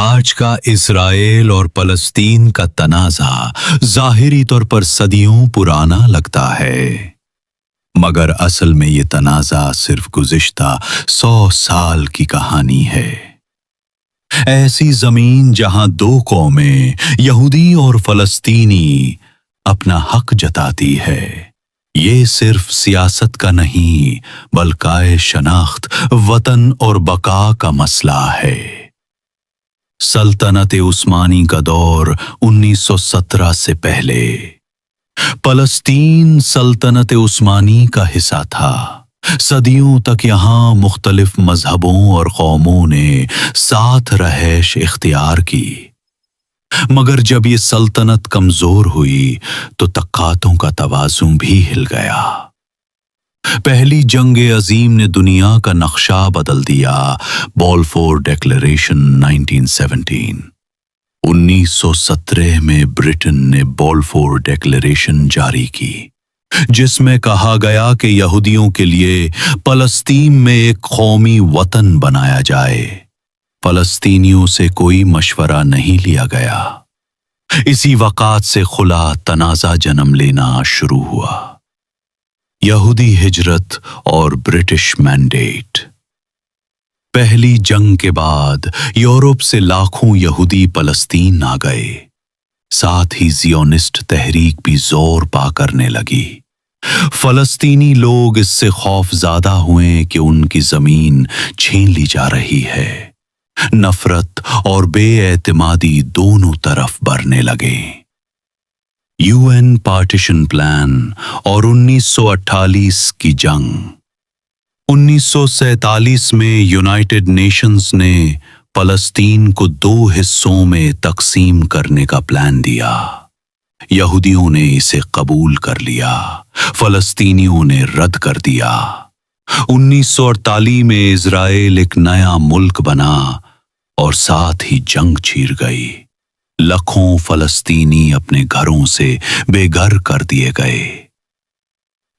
آج کا اسرائیل اور فلسطین کا تنازع ظاہری طور پر صدیوں پرانا لگتا ہے، مگر اصل میں یہ تنازع صرف گزشتہ 100 سال کی کہانی ہے۔ ایسی زمین جہاں دو قومیں، یہودی اور فلسطینی، اپنا حق جتاتی ہے۔ یہ صرف سیاست کا نہیں بلکہ شناخت، وطن اور بقا کا مسئلہ ہے۔ سلطنت عثمانی کا دور 1917 سے پہلے فلسطین سلطنت عثمانی کا حصہ تھا۔ صدیوں تک یہاں مختلف مذہبوں اور قوموں نے ساتھ رہائش اختیار کی، مگر جب یہ سلطنت کمزور ہوئی تو طاقتوں کا توازن بھی ہل گیا۔ پہلی جنگ عظیم نے دنیا کا نقشہ بدل دیا۔ بولفور ڈکلیریشن 1917۔ 1917 میں برٹن نے بولفور ڈکلیریشن جاری کی، جس میں کہا گیا کہ یہودیوں کے لیے فلسطین میں ایک قومی وطن بنایا جائے۔ فلسطینیوں سے کوئی مشورہ نہیں لیا گیا۔ اسی وقت سے کھلا تنازع جنم لینا شروع ہوا۔ یہودی ہجرت اور برٹش مینڈیٹ۔ پہلی جنگ کے بعد یورپ سے لاکھوں یہودی فلسطین آ گئے۔ ساتھ ہی زیونسٹ تحریک بھی زور پا کرنے لگی۔ فلسطینی لوگ اس سے خوف زدہ ہوئے کہ ان کی زمین چھین لی جا رہی ہے۔ نفرت اور بے اعتمادی دونوں طرف بڑھنے لگے۔ UN پارٹیشن پلان اور 1948 کی جنگ۔ 1947 میں یونائٹڈ نیشنز نے فلسطین کو 2 حصوں میں تقسیم کرنے کا پلان دیا۔ یہودیوں نے اسے قبول کر لیا، فلسطینیوں نے رد کر دیا۔ 1948 میں اسرائیل ایک نیا ملک بنا اور ساتھ ہی جنگ چھڑ گئی۔ لاکھوں فلسطینی اپنے گھروں سے بے گھر کر دیے گئے۔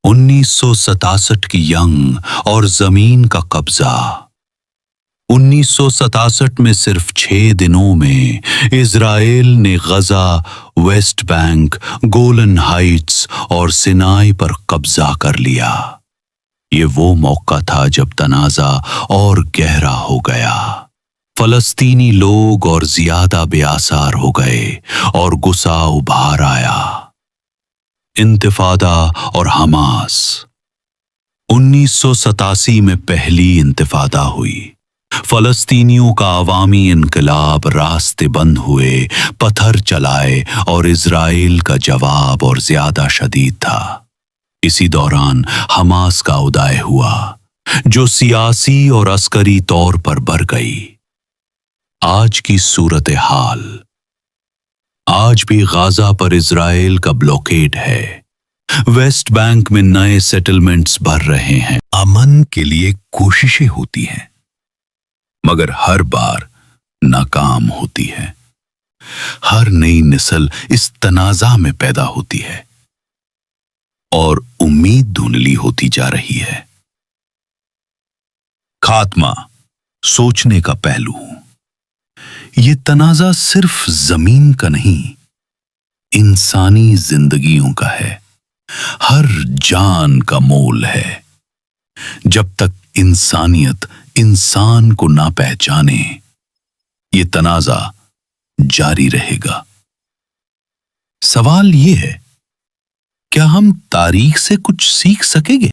1967 کی جنگ اور زمین کا قبضہ۔ 1967 میں صرف 6 دنوں میں اسرائیل نے غزہ، ویسٹ بینک، گولن ہائٹس اور سینائی پر قبضہ کر لیا۔ یہ وہ موقع تھا جب تنازع اور گہرا ہو گیا۔ فلسطینی لوگ اور زیادہ بے آثار ہو گئے اور غصہ ابھر آیا۔ انتفاضہ اور حماس۔ 1987 میں پہلی انتفاضہ ہوئی۔ فلسطینیوں کا عوامی انقلاب، راستے بند ہوئے، پتھر چلائے اور اسرائیل کا جواب اور زیادہ شدید تھا۔ اسی دوران حماس کا ادائے ہوا، جو سیاسی اور عسکری طور پر بڑھ گئی۔ آج کی صورتحال۔ آج بھی غزہ پر اسرائیل کا بلاکیڈ ہے۔ ویسٹ بینک میں نئے سیٹلمنٹس بڑھ رہے ہیں۔ امن کے لیے کوششیں ہوتی ہیں، مگر ہر بار ناکام ہوتی ہے۔ ہر نئی نسل اس تنازع میں پیدا ہوتی ہے اور امید دھندلی ہوتی جا رہی ہے۔ خاتمہ، سوچنے کا پہلو۔ یہ تنازع صرف زمین کا نہیں، انسانی زندگیوں کا ہے۔ ہر جان کا مول ہے۔ جب تک انسانیت انسان کو نہ پہچانے، یہ تنازع جاری رہے گا۔ سوال یہ ہے، کیا ہم تاریخ سے کچھ سیکھ سکیں گے؟